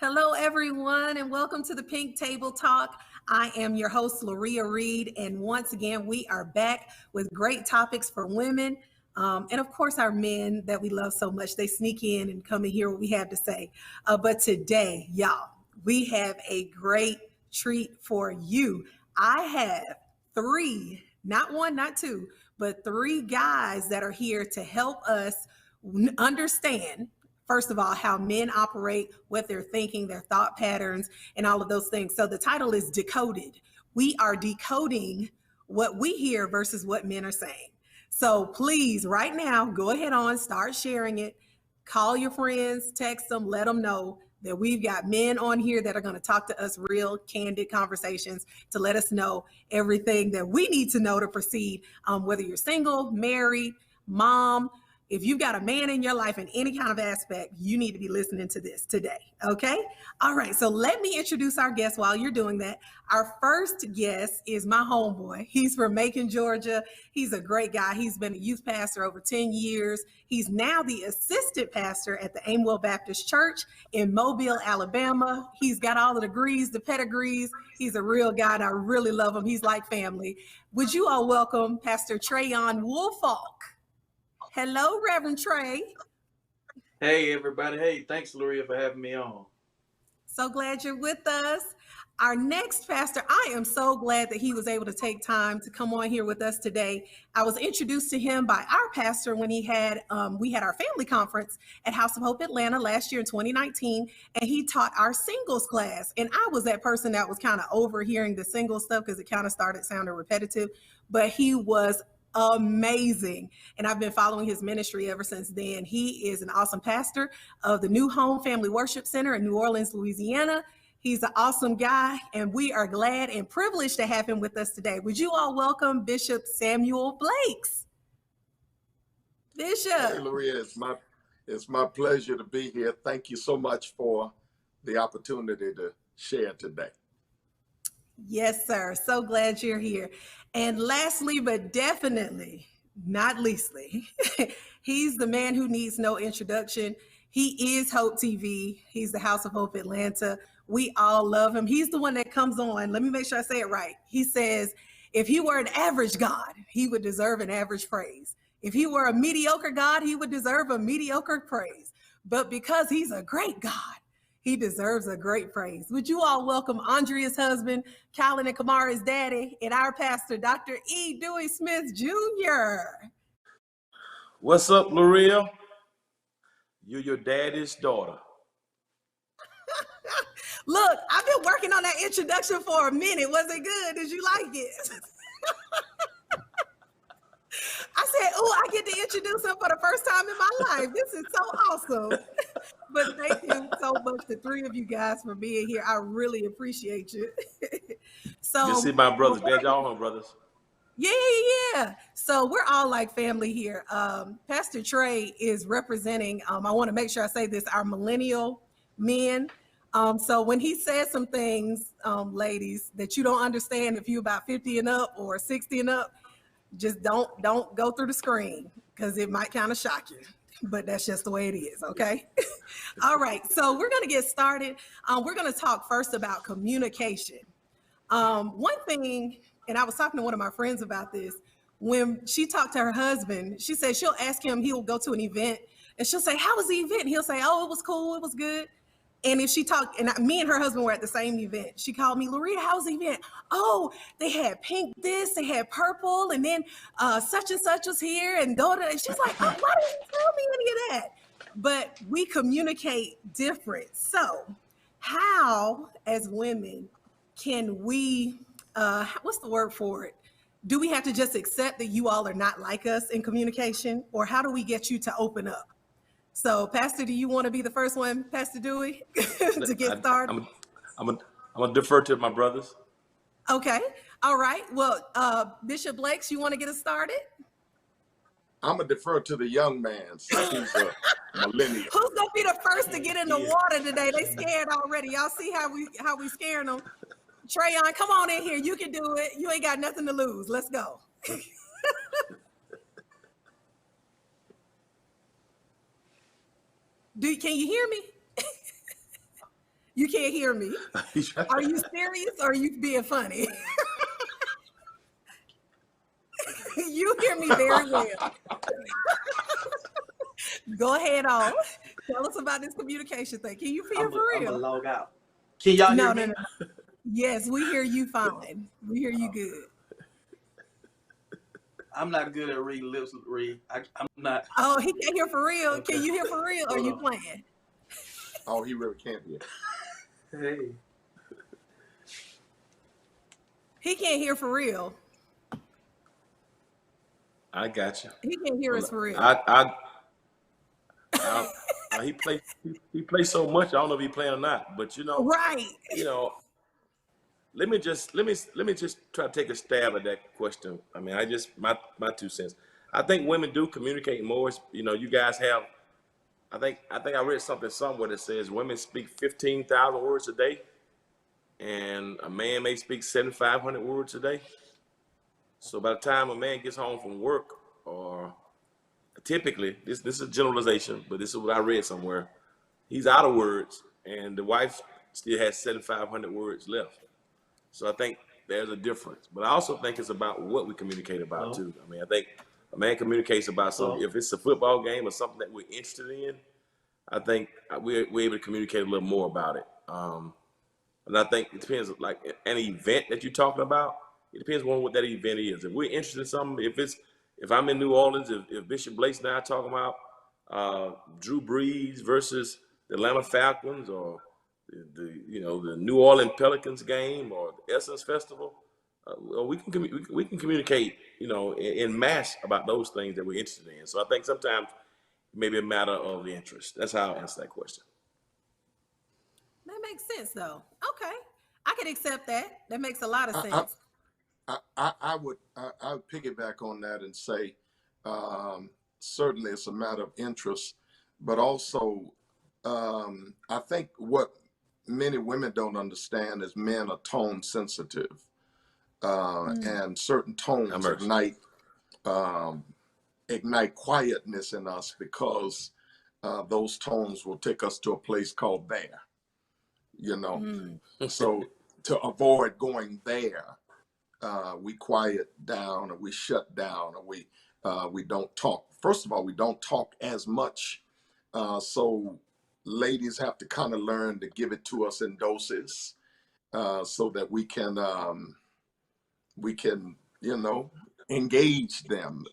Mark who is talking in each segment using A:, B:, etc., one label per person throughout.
A: Hello, everyone, and welcome to the Pink Table Talk. I am your host, Loria Reed, and once again, we are back with great topics for women. And of course, our men that we love so much, they sneak in and come and hear what we have to say. But today, y'all, we have a great treat for you. I have three, not one, not two, but three guys that are here to help us understand, first of all, how men operate, what they're thinking, their thought patterns, and all of those things. So the title is Decoded. We are decoding what we hear versus what men are saying. So please, right now, go ahead on, start sharing it. Call your friends, text them, let them know that we've got men on here that are going to talk to us real candid conversations to let us know everything that we need to know to proceed, whether you're single, married, mom. If you've got a man in your life in any kind of aspect, you need to be listening to this today, okay? All right, so let me introduce our guest while you're doing that. Our first guest is my homeboy. He's from Macon, Georgia. He's a great guy. He's been a youth pastor over 10 years. He's now the assistant pastor at the Amwell Baptist Church in Mobile, Alabama. He's got all the degrees, the pedigrees. He's a real guy, and I really love him. He's like family. Would you all welcome Pastor Trayon Woolfolk? Hello, Reverend Trey.
B: Hey, everybody. Hey, thanks, Luria, for having me on.
A: So glad you're with us. Our next pastor, I am so glad that he was able to take time to come on here with us today. I was introduced to him by our pastor when we had our family conference at House of Hope Atlanta last year in 2019, and he taught our singles class. And I was that person that was kind of overhearing the singles stuff because it kind of started sounding repetitive, but he was amazing. And I've been following his ministry ever since then. He is an awesome pastor of the New Home Family Worship Center in New Orleans, Louisiana. He's an awesome guy, and we are glad and privileged to have him with us today. Would you all welcome Bishop Samuel Blakes? Bishop.
C: Hey, Luria, it's my pleasure to be here. Thank you so much for the opportunity to share today.
A: Yes, sir. So glad you're here. And lastly, but definitely not leastly, he's the man who needs no introduction. He is Hope TV. He's the House of Hope Atlanta. We all love him. He's the one that comes on. Let me make sure I say it right. He says, if he were an average God, he would deserve an average praise. If he were a mediocre God, he would deserve a mediocre praise. But because he's a great God, he deserves a great praise. Would you all welcome Andrea's husband, Colin and Kamara's daddy, and our pastor, Dr. E. Dewey Smith Jr.
B: What's up, Luria? You're your daddy's daughter.
A: Look, I've been working on that introduction for a minute. Was it good? Did you like it? I said, oh, I get to introduce him for the first time in my life. This is so awesome. But thank you so much, the three of you guys, for being here. I really appreciate you.
B: You see my brothers. They're y'all brothers.
A: Yeah. So we're all like family here. Pastor Trey is representing, I want to make sure I say this, our millennial men. So when he says some things, ladies, that you don't understand if you're about 50 and up or 60 and up, just don't go through the screen because it might kind of shock you. But that's just the way it is, okay? All right, so we're going to get started. We're going to talk first about communication. One thing, and I was talking to one of my friends about this, when she talked to her husband, she said she'll ask him, he'll go to an event, and she'll say, how was the event? And he'll say, oh, it was cool, it was good. And if she talked, and me and her husband were at the same event, she called me, Loretta, how was the event? Oh, they had pink this, they had purple, and then such and such was here, and she's like, oh, why didn't you tell me any of that? But we communicate different. So how, as women, can we, what's the word for it? Do we have to just accept that you all are not like us in communication? Or how do we get you to open up? So, Pastor, do you want to be the first one, Pastor Dewey, to get started?
B: I'm gonna defer to my brothers.
A: Okay. All right. Well, Bishop Blakes, you want to get us started?
C: I'm going to defer to the young man since he's a millennial.
A: Who's going to be the first to get in the water today? They scared already. Y'all see how we scaring them? Trayon, come on in here. You can do it. You ain't got nothing to lose. Let's go. Can you hear me? You can't hear me. Are you serious or are you being funny? You hear me very well. Go ahead on. Tell us about this communication thing. Can you hear for real?
B: I'm gonna log out. Can y'all hear me?
A: No. Yes, we hear you fine. We hear you good.
B: I'm not good at reading lips, Reed. I'm not.
A: Oh, he can't hear for real.
B: Okay.
A: Can you hear for real or are you
B: Hold on.
A: playing?
C: Oh, he really can't hear.
B: Hey.
A: He can't hear for real.
D: I got you.
A: He can't hear us for real.
D: He plays so much. I don't know if he playing or not, but
A: Right.
D: Let me just try to take a stab at that question. I mean, my 2 cents. I think women do communicate more. You guys have. I think I read something somewhere that says women speak 15,000 words a day, and a man may speak 7,500 words a day. So by the time a man gets home from work, or typically, this is a generalization, but this is what I read somewhere, he's out of words, and the wife still has 7,500 words left. So I think there's a difference. But I also think it's about what we communicate about too. I mean, I think a man communicates about something. If it's a football game or something that we're interested in, I think we're able to communicate a little more about it. And I think it depends, like an event that you're talking about, it depends on what that event is. If we're interested in something, if I'm in New Orleans, if Bishop Blake's and I are talking about Drew Brees versus the Atlanta Falcons, or the New Orleans Pelicans game, or the Essence Festival, we can communicate in mass about those things that we're interested in. So I think sometimes it may be a matter of interest. That's how I answer that question.
A: That makes sense though. Okay. I can accept that. That makes a lot of sense.
C: I would piggyback on that and say, certainly it's a matter of interest, but also I think what many women don't understand is men are tone sensitive, and certain tones ignite quietness in us, because those tones will take us to a place called there. So to avoid going there, we quiet down, or we shut down, or we don't talk. First of all, we don't talk as much. So ladies have to kind of learn to give it to us in doses, so that we can engage them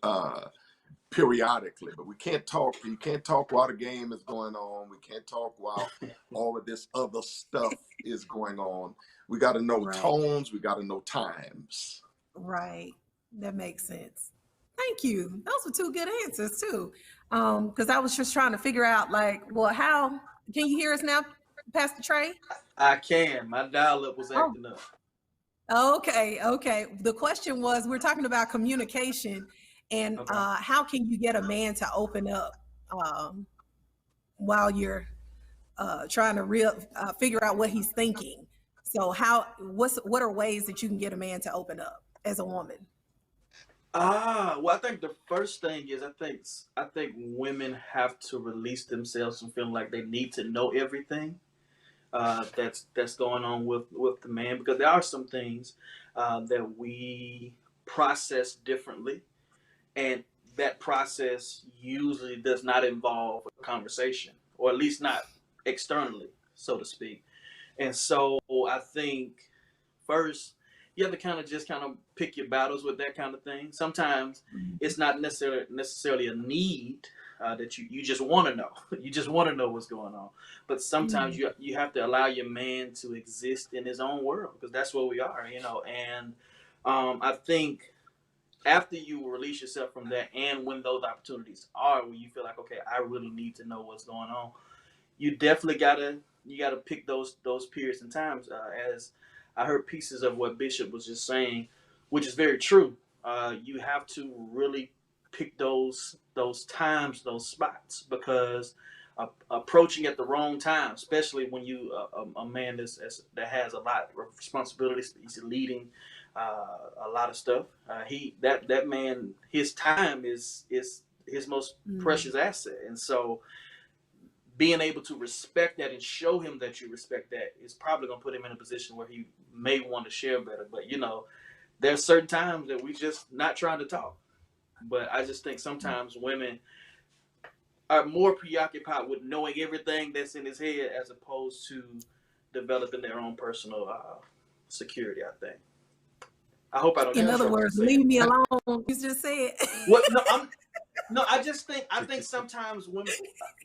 C: periodically. But we can't talk. You can't talk while the game is going on. We can't talk while all of this other stuff is going on. We got to know tones. We got to know times.
A: Right. That makes sense. Thank you. Those were 2 good answers too. Because I was just trying to figure out, how can you hear us now, Pastor Trey?
B: I can. My dial-up was acting up.
A: Okay. The question was, we're talking about communication and how can you get a man to open up while you're trying to figure out what he's thinking. So what are ways that you can get a man to open up as a woman?
B: Well, I think the first thing is I think women have to release themselves from feeling like they need to know everything that's going on with the man, because there are some things that we process differently, and that process usually does not involve a conversation, or at least not externally, so to speak. And so I think first, you have to kind of pick your battles with that kind of thing. Sometimes it's not necessarily a need that you just want to know. You just want to know what's going on. But sometimes you have to allow your man to exist in his own world, because that's where we are, And I think after you release yourself from that, and when those opportunities are where you feel like, okay, I really need to know what's going on, you definitely gotta pick those periods and times. As I heard pieces of what Bishop was just saying, which is very true. You have to really pick those times, those spots, because approaching at the wrong time, especially when you a man that has a lot of responsibilities, he's leading a lot of stuff. That man, his time is his most precious asset, and so being able to respect that and show him that you respect that is probably going to put him in a position where he may want to share better. But, you know, there's certain times that we just not trying to talk. But I just think sometimes women are more preoccupied with knowing everything that's in his head as opposed to developing their own personal security, I think. I hope I don't.
A: In other words, leave me alone. You just said.
B: What? No, I think sometimes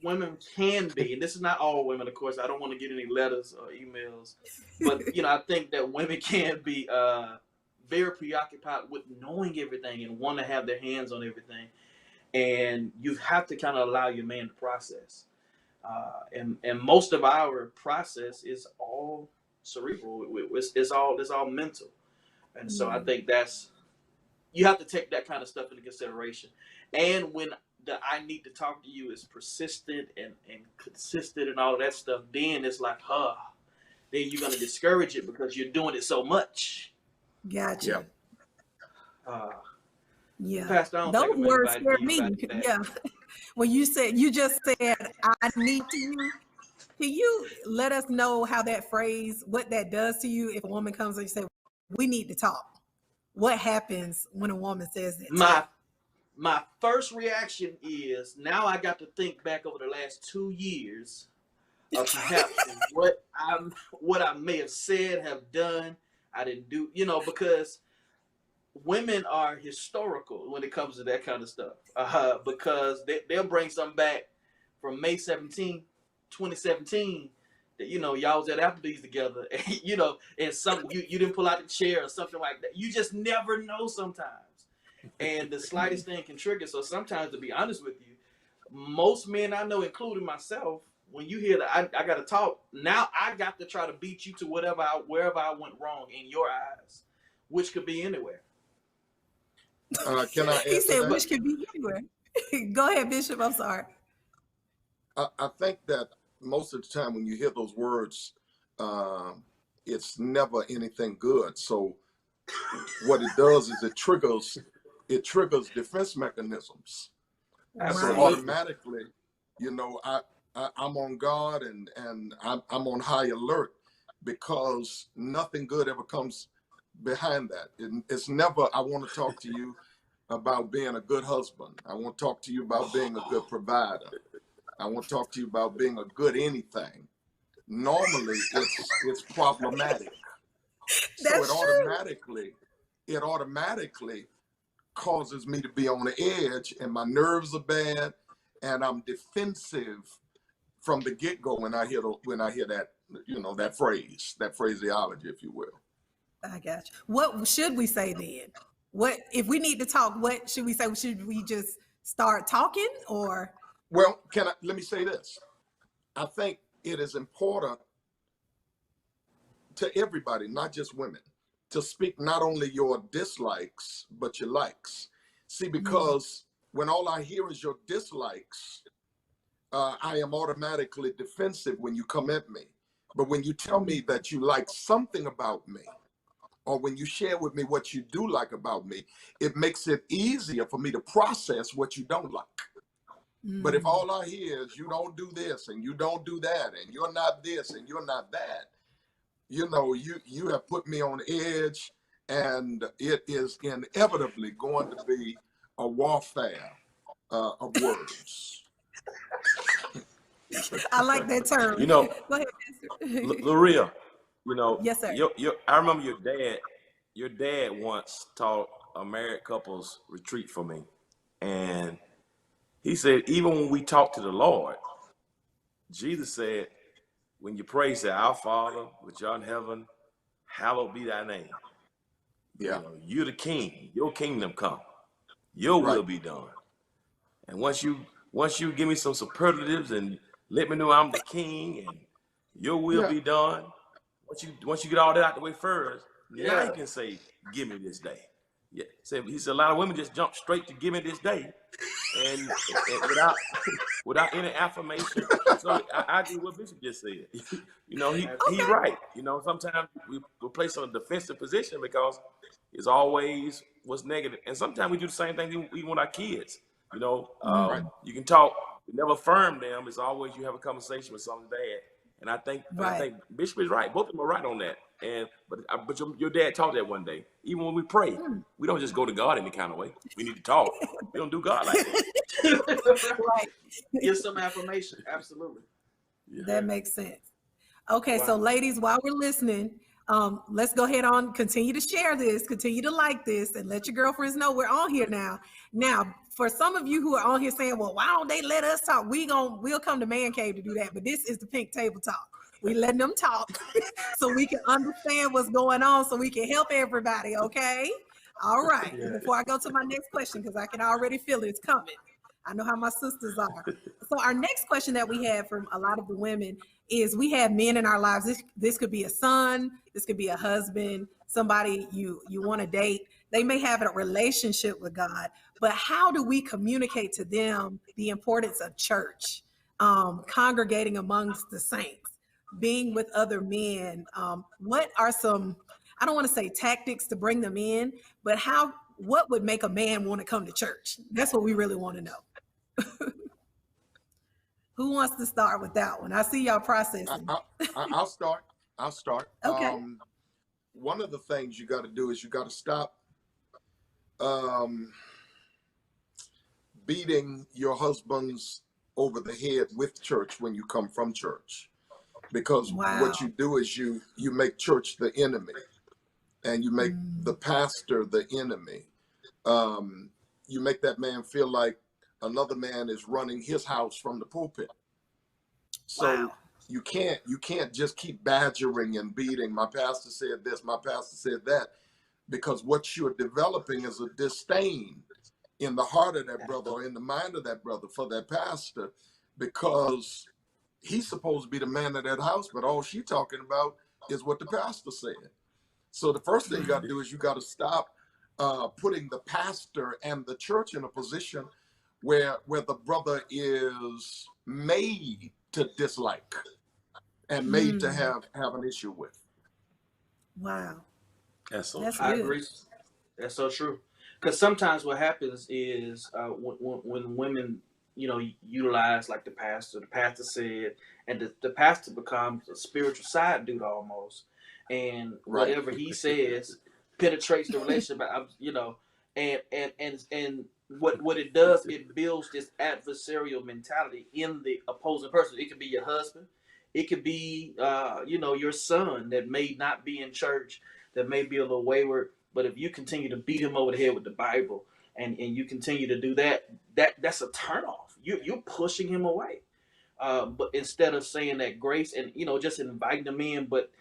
B: women can be, and this is not all women, of course. I don't want to get any letters or emails, but you know, I think that women can be very preoccupied with knowing everything and want to have their hands on everything, and you have to kind of allow your man to process. And most of our process is all cerebral. It's all mental, and so I think you have to take that kind of stuff into consideration. And when the I need to talk to you is persistent and consistent and all of that stuff, then it's like, then you're going to discourage it because you're doing it so much.
A: Gotcha. Yeah.
B: Pastor, I don't
A: those
B: think
A: words scared me. Yeah. Well, you just said, I need to you. Can you let us know how that phrase, what that does to you if a woman comes and you say, we need to talk? What happens when a woman says that?
B: My first reaction is, now I got to think back over the last 2 years of perhaps what I may have said, have done, I didn't do, you know, because women are historical when it comes to that kind of stuff, because they'll bring something back from May 17, 2017, that, you know, y'all was at Applebee's together, and, you know, and something you didn't pull out the chair or something like that. You just never know sometimes. And the slightest thing can trigger. So sometimes, to be honest with you, most men I know, including myself, when you hear that I got to talk, now I got to try to beat you to wherever I went wrong in your eyes, which could be anywhere.
C: Can I?
A: He said, which could be anywhere. Go ahead, Bishop. I'm sorry.
C: I think that most of the time when you hear those words, it's never anything good. So what it does is it triggers defense mechanisms.
A: Right.
C: So automatically, you know, I'm on guard and I'm on high alert because nothing good ever comes behind that. It's never, I want to talk to you about being a good husband. I want to talk to you about being a good provider. I want to talk to you about being a good anything. Normally, it's problematic.
A: That's
C: so it automatically causes me to be on the edge, and my nerves are bad, and I'm defensive from the get-go when I hear that, you know, that phraseology, if you will.
A: I got you. What should we say then? What if we need to talk? What should we say? Should we just start talking, or?
C: Well, let me say this. I think it is important to everybody, not just women, to speak not only your dislikes, but your likes. See, because when all I hear is your dislikes, I am automatically defensive when you come at me. But when you tell me that you like something about me, or when you share with me what you do like about me, it makes it easier for me to process what you don't like. But if all I hear is you don't do this and you don't do that and you're not this and you're not that, you know, you have put me on edge, and it is inevitably going to be a warfare of words.
A: I like that term.
D: You know,
A: go ahead,
D: Laria, you know,
A: yes, sir.
D: I remember your dad once taught a married couples retreat for me, and he said, even when we talk to the Lord, Jesus said, when you pray, say, Our Father, which art in heaven, hallowed be thy name.
C: Yeah.
D: You know, you're the king. Your kingdom come. Your will be done. And once you give me some superlatives and let me know I'm the king and your will be done, once you get all that out the way first, now you can say, give me this day. Yeah. He said a lot of women just jump straight to give me this day, and without any affirmation. So I do what Bishop just said. You know, he's right. You know, sometimes we place on a defensive position because it's always what's negative, and sometimes we do the same thing even with our kids. You know, you can talk we never affirm them. It's always you have a conversation with someone's dad. And I think Bishop is right. Both of them are right on that. And but your dad taught that one day. Even when we pray, we don't just go to God any kind of way. We need to talk. We don't do God like that.
A: Right.
B: Give some affirmation. Absolutely.
D: Yeah.
A: That makes sense. Okay,
B: Wow.
A: so ladies, while we're listening, let's go ahead on, continue to share this, continue to like this, and let your girlfriends know we're on here now. Now, for some of you who are on here saying, well, why don't they let us talk? We'll come to Man Cave to do that, but this is the Pink Table Talk. We letting them talk so we can understand what's going on, so we can help everybody, okay? All right, before I go to my next question, because I can already feel it's coming. I know how my sisters are. So our next question that we have from a lot of the women is, we have men in our lives. This could be a son, this could be a husband, somebody you want to date. They may have a relationship with God, but how do we communicate to them the importance of church, congregating amongst the saints, being with other men? What are some, I don't want to say tactics to bring them in, but what would make a man want to come to church? That's what we really want to know. Who wants to start with that one? I see y'all processing.
C: I'll start.
A: Okay.
C: One of the things you got to do is you got to stop beating your husbands over the head with church when you come from church, because what you do is you make church the enemy, and you make the pastor the enemy. You make that man feel like another man is running his house from the pulpit. So you can't just keep badgering and beating. My pastor said this, my pastor said that, because what you're developing is a disdain in the heart of that brother, or in the mind of that brother, for that pastor, because he's supposed to be the man of that house, but all she's talking about is what the pastor said. So the first thing you got to do is you got to stop putting the pastor and the church in a position where the brother is made to dislike and made to have an issue with.
A: Wow.
D: That's so
A: That's
D: true.
B: I
A: good.
B: agree. That's so true. Because sometimes what happens is when women, utilize like the pastor said, and the pastor becomes a spiritual side dude almost, and whatever he says penetrates the relationship. And what it does, it builds this adversarial mentality in the opposing person. It could be your husband, it could be your son that may not be in church, that may be a little wayward, but if you continue to beat him over the head with the Bible, and you continue to do that's a turnoff. You're pushing him away. But instead of saying that grace and just inviting them in, but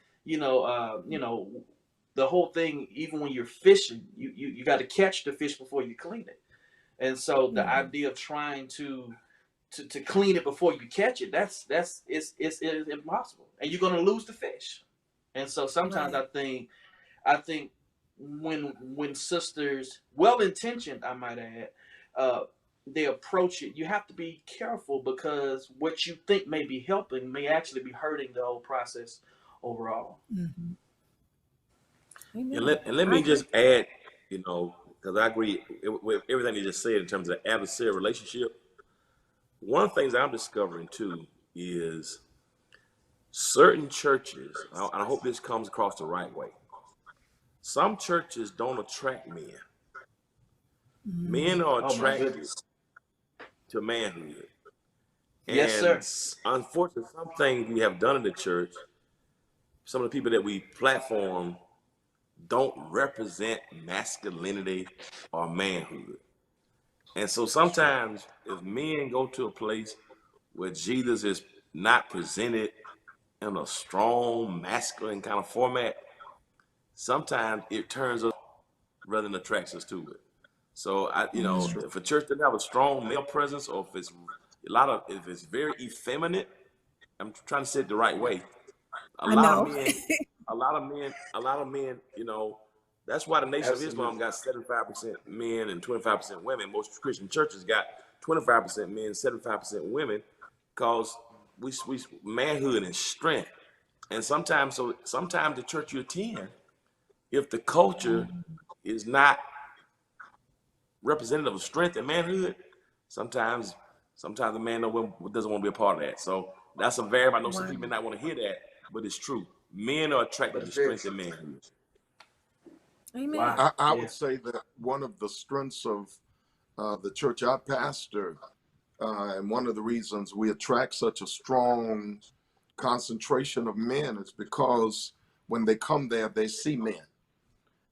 B: the whole thing, even when you're fishing, you got to catch the fish before you clean it. And so the idea of trying to clean it before you catch it, it's impossible, and you're gonna lose the fish. And so sometimes I think when sisters, well intentioned, I might add, they approach it, you have to be careful, because what you think may be helping may actually be hurting the whole process overall.
A: Mm-hmm.
D: And let me just add, because I agree with everything you just said in terms of adversarial relationship. One of the things I'm discovering too is certain churches, I hope this comes across the right way. Some churches don't attract men. Men are attracted to manhood.
B: Yes,
D: and
B: sir.
D: Unfortunately, some things we have done in the church, some of the people that we platform don't represent masculinity or manhood. And so sometimes if men go to a place where Jesus is not presented in a strong masculine kind of format, sometimes it turns us rather than attracts us to it. So if a church doesn't have a strong male presence, or if it's if it's very effeminate, I'm trying to say it the right way. A lot of men, that's why the Nation of Islam got 75% men and 25% women. Most Christian churches got 25% men, 75% women, because we manhood and strength. And sometimes the church you attend, if the culture is not representative of strength and manhood, sometimes Sometimes the man doesn't want to be a part of that. So that's a variable. I know some
A: Wow.
D: people may not want to hear that, but it's true. Men are attracted to strength in men.
A: Amen.
B: Wow.
C: I
B: Yeah.
C: would say that one of the strengths of the church I pastor, and one of the reasons we attract such a strong concentration of men is because when they come there, they see men,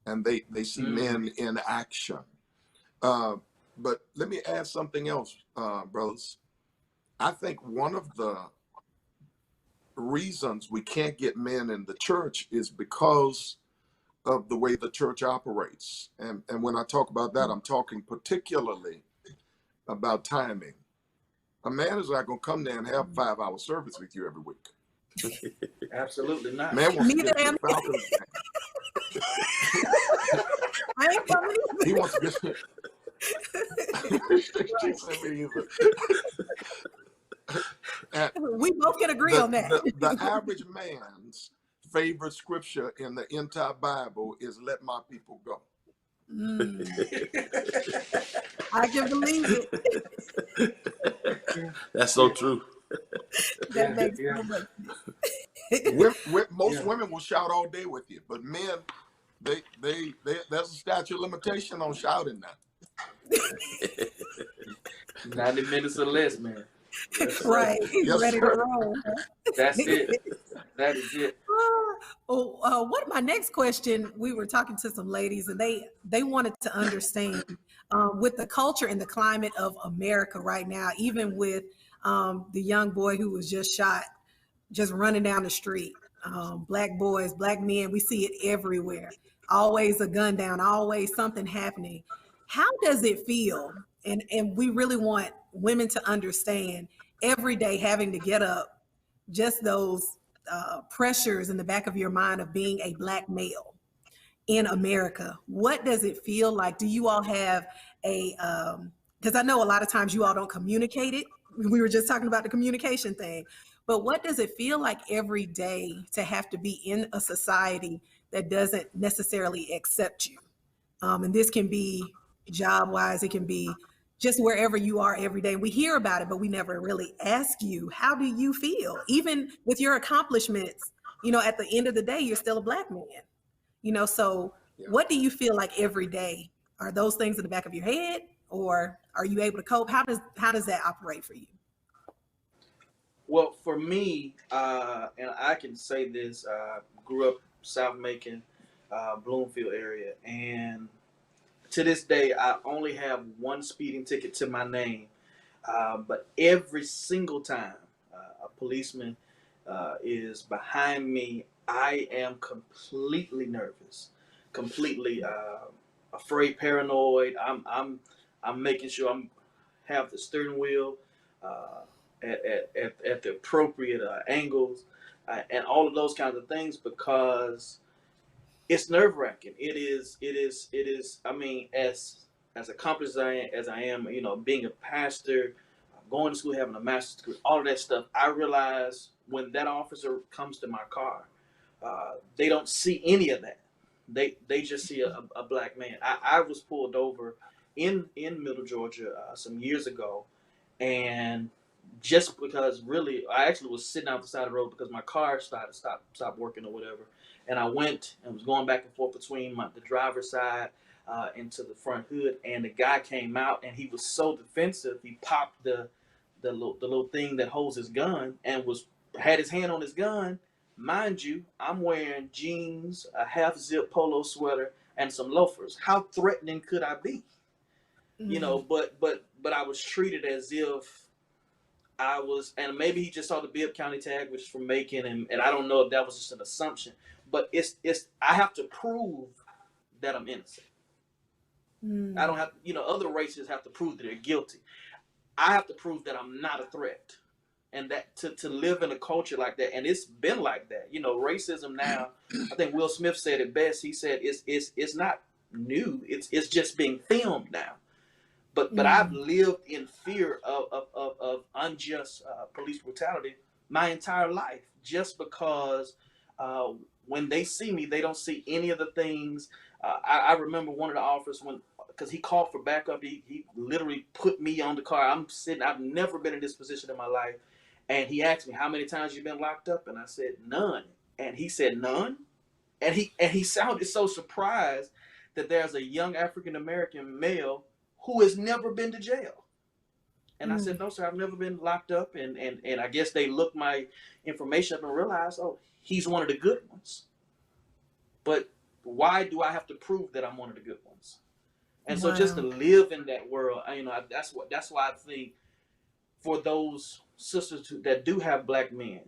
C: and they see men in action. But let me add something else, brothers. I think one of the reasons we can't get men in the church is because of the way the church operates. And when I talk about that, I'm talking particularly about timing. A man is not going to come there and have 5-hour service with you every week.
B: Absolutely not.
C: Man wants to
A: Neither
C: get to
A: am
C: the Falcons game.
A: I ain't coming
C: He
A: either.
C: wants to get She said me either. And
A: We both can agree on that.
C: the average man's favorite scripture in the entire Bible is "Let my people go."
A: I can believe it.
D: That's so true.
A: That makes so much sense.
C: Most women will shout all day with you, but men, they there's a statute of limitation on shouting now.
B: 90 minutes or less, man. Yes,
A: Right.
C: Yes,
A: Ready
C: sir.
A: to roll.
B: that's it. That is it.
A: What my next question, we were talking to some ladies and they wanted to understand with the culture and the climate of America right now, even with the young boy who was just shot, just running down the street, black boys, black men, we see it everywhere. Always a gun down, always something happening. How does it feel? And we really want women to understand every day having to get up, just those pressures in the back of your mind of being a black male in America. What does it feel like? Do you all have a, because I know a lot of times you all don't communicate it. We were just talking about the communication thing, but what does it feel like every day to have to be in a society that doesn't necessarily accept you? And this can be job wise, it can be just wherever you are every day. We hear about it, but we never really ask you, how do you feel? Even with your accomplishments, at the end of the day, you're still a black man, so what do you feel like every day? Are those things in the back of your head, or are you able to cope? How does that operate for you?
B: Well, for me, and I can say this, grew up South Macon, Bloomfield area, and to this day, I only have one speeding ticket to my name. But every single time a policeman is behind me, I am completely nervous, completely afraid, paranoid. I'm making sure I'm have the steering wheel at the appropriate angles and all of those kinds of things because it's nerve wracking. It is. I mean, as accomplished as I am, being a pastor, going to school, having a master's degree, all of that stuff. I realize when that officer comes to my car, they don't see any of that. They just see a black man. I was pulled over in Middle Georgia some years ago, and just because really I actually was sitting out the side of the road because my car started stopped working or whatever, and I went and was going back and forth between the driver's side into the front hood, and the guy came out and he was so defensive. He popped the little thing that holds his gun and had his hand on his gun. Mind you, I'm wearing jeans, a half zip polo sweater, and some loafers. How threatening could I be? But I was treated as if I was, and maybe he just saw the Bibb County tag, which is from Macon, and I don't know if that was just an assumption. But it's I have to prove that I'm innocent. I don't have, other races have to prove that they're guilty. I have to prove that I'm not a threat, and that to live in a culture like that, and it's been like that. Racism now. I think Will Smith said it best. He said it's not new. It's just being filmed now. But I've lived in fear of unjust police brutality my entire life, just because when they see me, they don't see any of the things. I remember one of the officers because he called for backup. He literally put me on the car. I'm sitting. I've never been in this position in my life. And he asked me, how many times you been locked up? And I said, none. And he said, none? And he sounded so surprised that there's a young African-American male who has never been to jail. And I said, no, sir, I've never been locked up. And I guess they looked my information up and realized, oh, he's one of the good ones. But why do I have to prove that I'm one of the good ones? And so just to live in that world, that's why I think for those sisters that do have black men,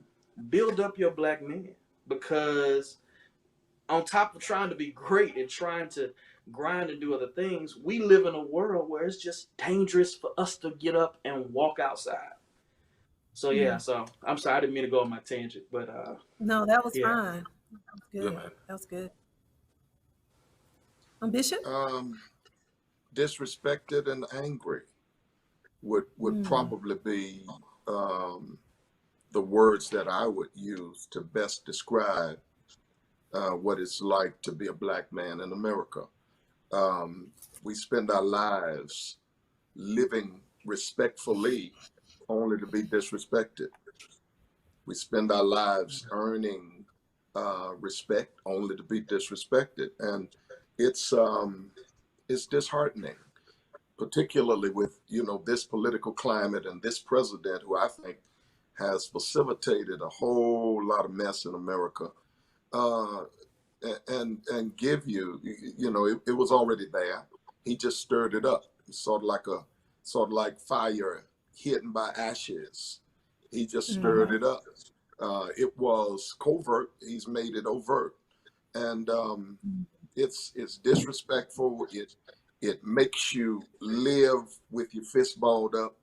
B: build up your black men, because on top of trying to be great and trying to grind and do other things, we live in a world where it's just dangerous for us to get up and walk outside. So yeah, so I'm sorry, I didn't mean to go on my tangent, but
A: no, that was fine. That was good. That was good. Bishop?
C: Disrespected and angry would probably be the words that I would use to best describe what it's like to be a black man in America. We spend our lives living respectfully only to be disrespected. We spend our lives earning respect only to be disrespected. And it's disheartening, particularly with, this political climate and this president who I think has facilitated a whole lot of mess in America. And give you, it was already there. He just stirred it up. It's sort of like fire hidden by ashes. He just stirred it up. It was covert. He's made it overt, and it's disrespectful. It makes you live with your fist balled up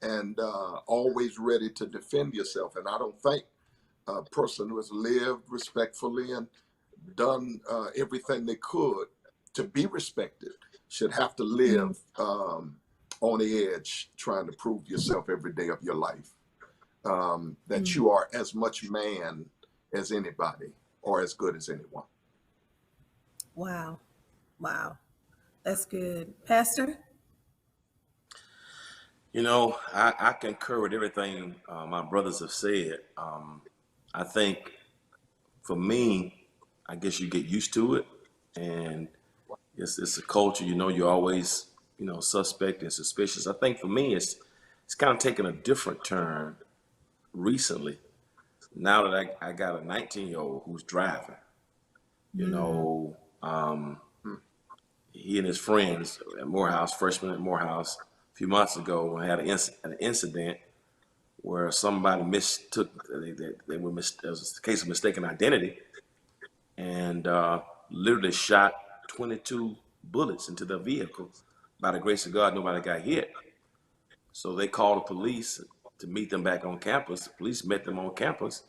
C: and always ready to defend yourself. And I don't think a person who has lived respectfully and done everything they could to be respected should have to live on the edge trying to prove yourself every day of your life, that you are as much man as anybody or as good as anyone.
A: Wow. That's good. Pastor?
D: I concur with everything my brothers have said. I think for me, I guess you get used to it, and it's a culture, you're always, suspect and suspicious. I think for me, it's kind of taken a different turn recently. Now that I got a 19-year-old who's driving, he and his friends at Morehouse, freshman at Morehouse, a few months ago, had an incident where somebody mistook, there was a case of mistaken identity, and literally shot 22 bullets into the vehicle. By the grace of God, nobody got hit. So they called the police to meet them back on campus. The police met them on campus,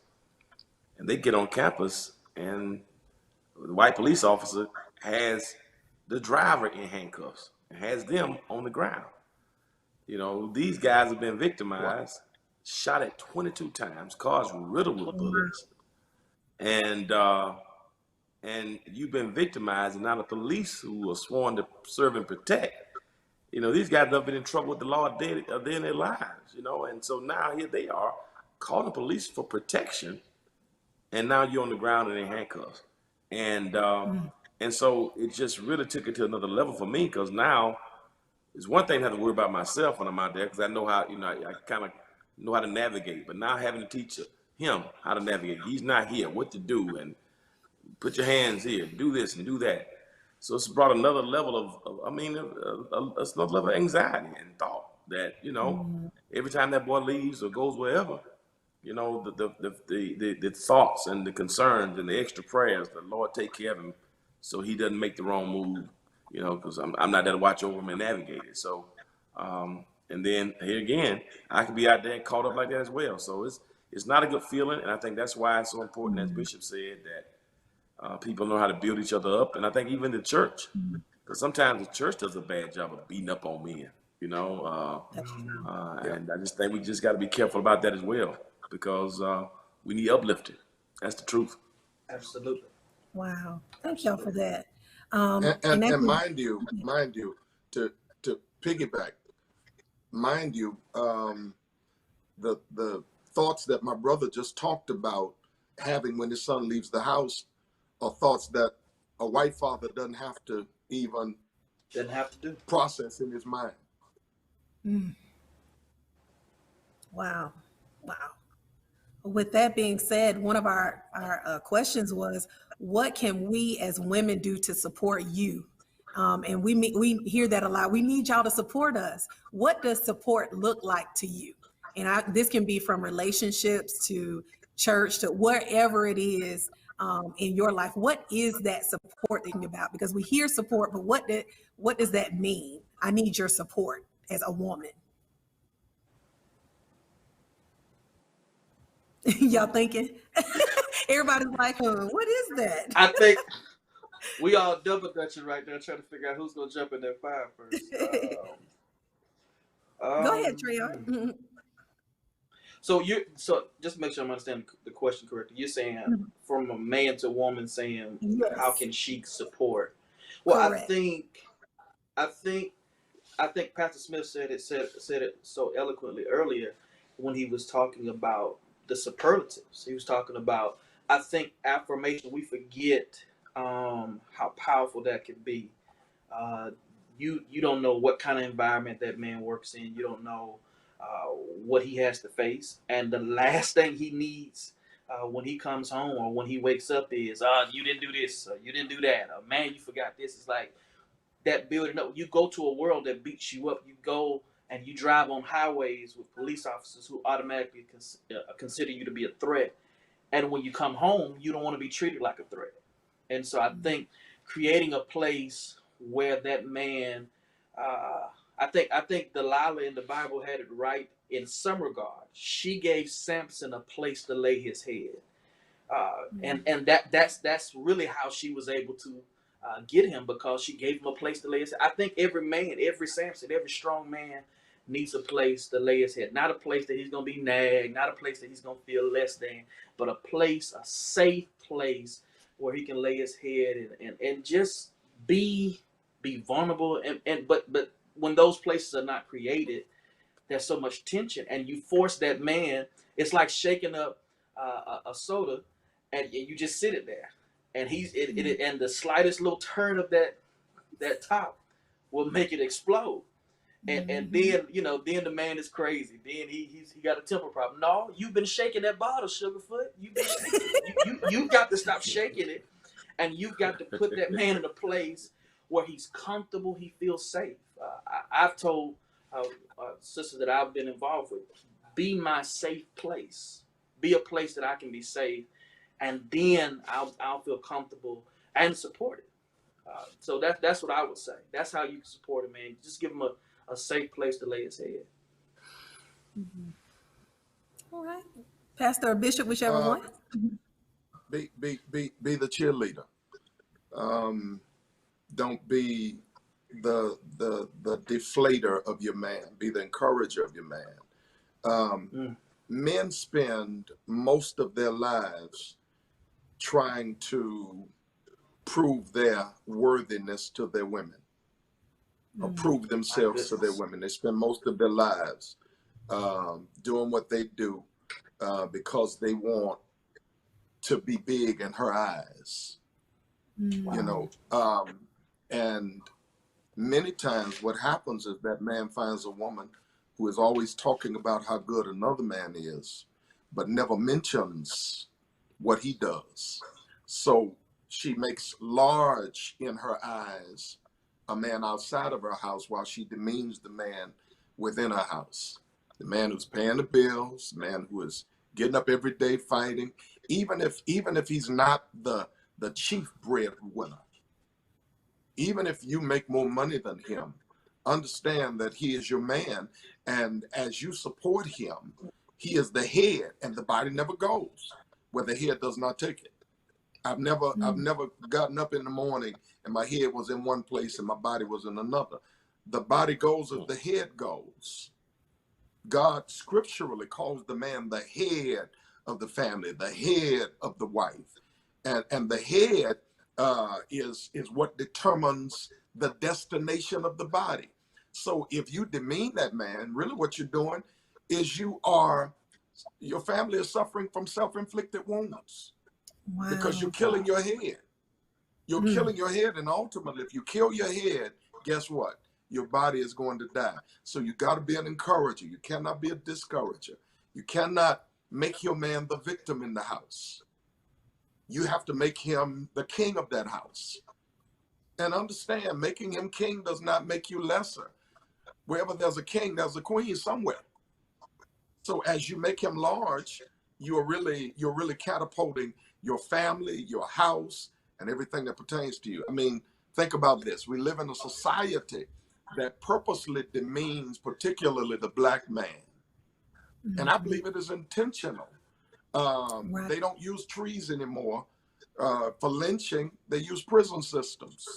D: and they get on campus, and the white police officer has the driver in handcuffs and has them on the ground. These guys have been victimized, shot at 22 times, cars riddled with bullets, and you've been victimized, and now the police who are sworn to serve and protect, these guys have been in trouble with the law a day in their lives, and so now here they are calling the police for protection, and now you're on the ground in handcuffs, and so it just really took it to another level for me, because now it's one thing to have to worry about myself when I'm out there, because I know how, I kind of know how to navigate, but now having to teach him how to navigate, he's not here, what to do, and put your hands here, do this and do that. So it's brought another level it's another level of anxiety and thought that, every time that boy leaves or goes wherever, the thoughts and the concerns and the extra prayers, the Lord take care of him so he doesn't make the wrong move, because I'm not there to watch over him and navigate it. So, and then here again, I could be out there and caught up like that as well. So it's not a good feeling, and I think that's why it's so important, as Bishop said, that people know how to build each other up, and I think even the church, because sometimes the church does a bad job of beating up on men, and I just think we just got to be careful about that as well, because we need uplifting. That's the truth.
B: Absolutely.
A: Wow. Thank y'all for that.
C: And mind you, to piggyback, mind you, the thoughts that my brother just talked about having when his son leaves the house are thoughts that a white father doesn't have to even
B: do.
C: process in his mind.
A: Mm. Wow. Wow. With that being said, one of our questions was, what can we as women do to support you? And we hear that a lot. We need y'all to support us. What does support look like to you? And this can be from relationships to church to wherever it is in your life. What is that support thinking about? Because we hear support, but what does that mean? I need your support as a woman. Y'all thinking? Everybody's like, what is that?
B: I think we all double dutching right now, trying to figure out who's gonna jump in that fire first.
A: Go ahead, Treon.
B: So just to make sure I'm understanding the question correctly. You're saying from a man to woman, saying
A: Yes.
B: How can she support? Well,
A: Correct.
B: I think Pastor Smith said it so eloquently earlier when he was talking about the superlatives. He was talking about, I think, affirmation. We forget how powerful that can be. You don't know what kind of environment that man works in. You don't know what he has to face, and the last thing he needs when he comes home or when he wakes up is, you didn't do this, or you didn't do that, or man, you forgot this. It's like that building up. You go to a world that beats you up. You go and you drive on highways with police officers who automatically consider you to be a threat. And when you come home, you don't want to be treated like a threat. And so I think creating a place where that man, I think Delilah in the Bible had it right in some regard. She gave Samson a place to lay his head, and that's really how she was able to get him, because she gave him a place to lay his head. I think every man, every Samson, every strong man needs a place to lay his head. Not a place that he's gonna be nagged, not a place that he's gonna feel less than, but a place, a safe place where he can lay his head and just be vulnerable. But when those places are not created, there's so much tension, and you force that man. It's like shaking up a soda, and you just sit it there, and and the slightest little turn of that top will make it explode. And then then the man is crazy. Then he got a temper problem. No, you've been shaking that bottle, Sugarfoot. You've got to stop shaking it, and you've got to put that man in a place where he's comfortable, he feels safe. I've told sisters that I've been involved with, be my safe place. Be a place that I can be safe, and then I'll feel comfortable and supported. So that's what I would say. That's how you can support a man. Just give him a safe place to lay his head.
A: Mm-hmm. All right, Pastor or Bishop, whichever one.
C: Be the cheerleader. Don't be the deflator of your man. Be the encourager of your man. Men spend most of their lives trying to prove their worthiness to their women, or prove themselves to their women. They spend most of their lives doing what they do because they want to be big in her eyes. And many times what happens is that man finds a woman who is always talking about how good another man is, but never mentions what he does. So she makes large in her eyes a man outside of her house, while she demeans the man within her house. The man who's paying the bills, the man who is getting up every day fighting, even if he's not the chief breadwinner. Even if you make more money than him, understand that he is your man, and as you support him, he is the head, and the body never goes where the head does not take it. I've never gotten up in the morning and my head was in one place and my body was in another. The body goes as the head goes. God scripturally calls the man the head of the family, the head of the wife, and the head is what determines the destination of the body. So if you demean that man, really what you're doing is your family is suffering from self-inflicted wounds because you're
A: Wow.
C: killing your head. You're killing your head, and ultimately, if you kill your head, guess what? Your body is going to die. So you got to be an encourager. You cannot be a discourager. You cannot make your man the victim in the house. You have to make him the king of that house. And understand, making him king does not make you lesser. Wherever there's a king, there's a queen somewhere. So as you make him large, you're really catapulting your family, your house, and everything that pertains to you. I mean, think about this. We live in a society that purposely demeans particularly the black man. And I believe it is intentional.
A: Right.
C: They don't use trees anymore for lynching. They use prison systems.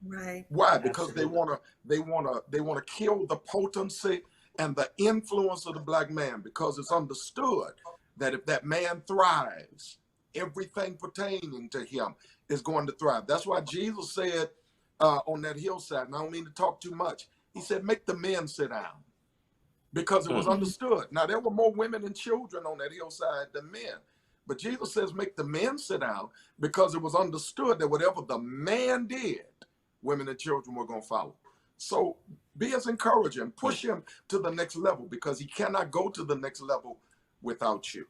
A: Right.
C: Why? Because they want to kill the potency and the influence of the black man, because it's understood that if that man thrives, everything pertaining to him is going to thrive. That's why Jesus said on that hillside, and I don't mean to talk too much, he said, make the men sit down, because it was understood. Now, there were more women and children on that hillside than men, but Jesus says, make the men sit down, because it was understood that whatever the man did, women and children were going to follow. So be as encouraging, push him to the next level, because he cannot go to the next level without you.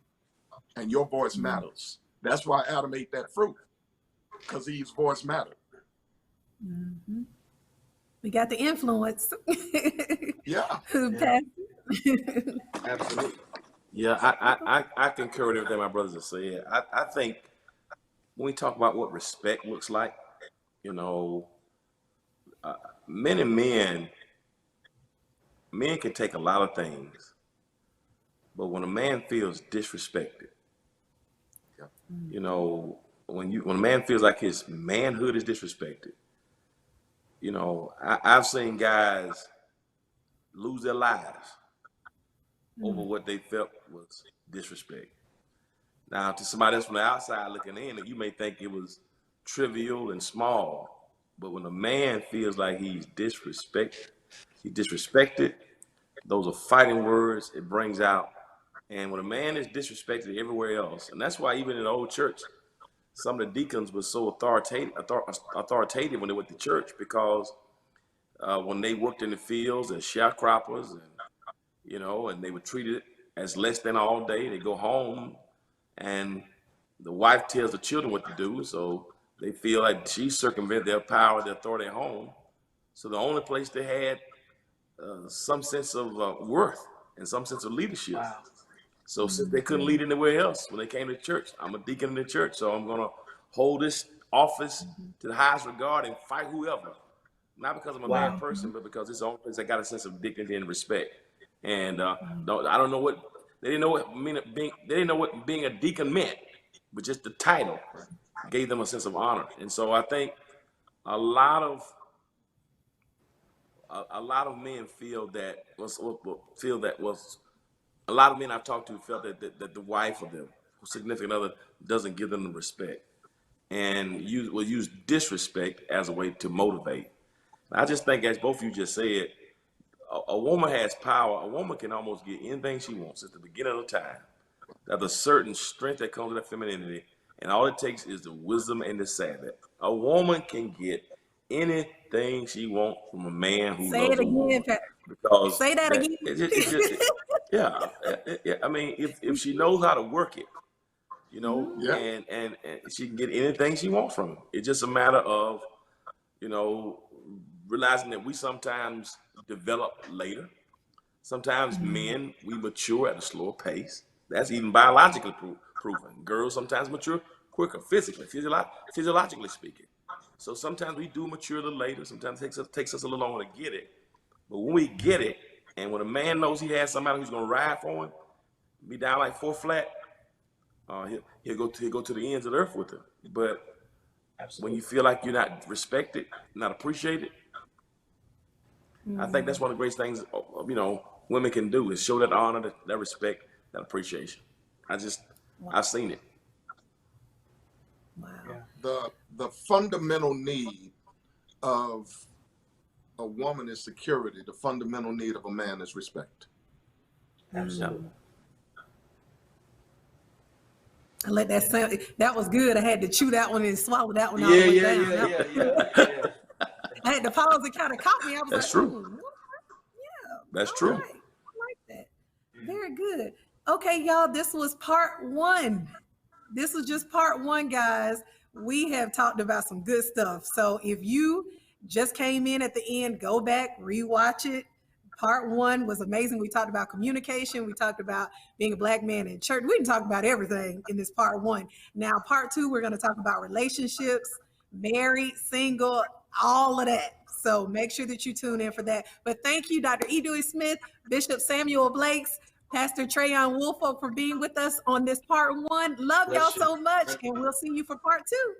C: And your voice matters. That's why Adam ate that fruit, because Eve's voice mattered.
A: We got the influence.
C: Yeah.
B: Absolutely.
D: Yeah, I concur with everything my brothers have said. I think when we talk about what respect looks like, you know, men can take a lot of things, but when a man feels disrespected, you know, when a man feels like his manhood is disrespected, you know, I've seen guys lose their lives over what they felt was disrespect. Now, to somebody else from the outside looking in, you may think it was trivial and small, but when a man feels like he's disrespected, those are fighting words it brings out. And when a man is disrespected everywhere else, and that's why even in the old church, some of the deacons were so authoritative when they went to church, because when they worked in the fields as sharecroppers, and you know, and they were treated as less than all day. They go home, and the wife tells the children what to do, so they feel like she circumvented their power, their authority at home. So the only place they had some sense of worth and some sense of leadership.
B: Wow.
D: So since they couldn't lead anywhere else, when they came to church, I'm a deacon in the church, so I'm gonna hold this office to the highest regard and fight whoever. Not because I'm a bad person, but because it's the only place I got a sense of dignity and respect. And I don't know what they didn't know what being a deacon meant, but just the title gave them a sense of honor. And so I think a lot of men feel that a lot of men I've talked to felt that the wife or the significant other doesn't give them the respect, and will use disrespect as a way to motivate. I just think, as both of you just said, a woman has power. A woman can almost get anything she wants at the beginning of the time. There's a certain strength that comes with that femininity, and all it takes is the wisdom and the savvy. A woman can get anything she wants from a man who
A: Say
D: loves
A: it
D: a woman,
A: again.
D: because
A: Say that again.
D: yeah. I mean, if she knows how to work it, you know,
C: Yeah.
D: and she can get anything she wants from him. It's just a matter of, you know, realizing that we sometimes develop later. Sometimes men, we mature at a slower pace. That's even biologically proven. Girls sometimes mature quicker, physically, physiologically speaking. So sometimes we do mature a little later. Sometimes it takes us a little longer to get it. But when we get it, and when a man knows he has somebody who's going to ride for him, be down like 4 flat, he'll go to the ends of the earth with him. But when you feel like you're not respected, not appreciated, I think that's one of the greatest things, you know, women can do, is show that honor, that respect, that appreciation. I've seen it.
A: Wow.
B: Yeah.
C: The fundamental need of a woman is security. The fundamental need of a man is respect.
D: Absolutely.
A: I let that sound. That was good. I had to chew that one and swallow that one all the way down.
B: Yeah.
A: I had to pause and kind of caught me. I was
D: That's
A: like,
D: true.
A: "Ooh, yeah,
D: That's
A: all
D: true.
A: right. I like that. Very good. Okay, y'all, this was part one. This was just part one, guys. We have talked about some good stuff. So if you just came in at the end, go back, rewatch it. Part one was amazing. We talked about communication. We talked about being a Black man in church. We didn't talk about everything in this part one. Now, part two, we're going to talk about relationships, married, single, all of that. So make sure that you tune in for that. But thank you, Dr. E. Dewey Smith, Bishop Samuel Blakes, Pastor Trayon Woolfolk for being with us on this part one. Love y'all so much, and we'll see you for part two.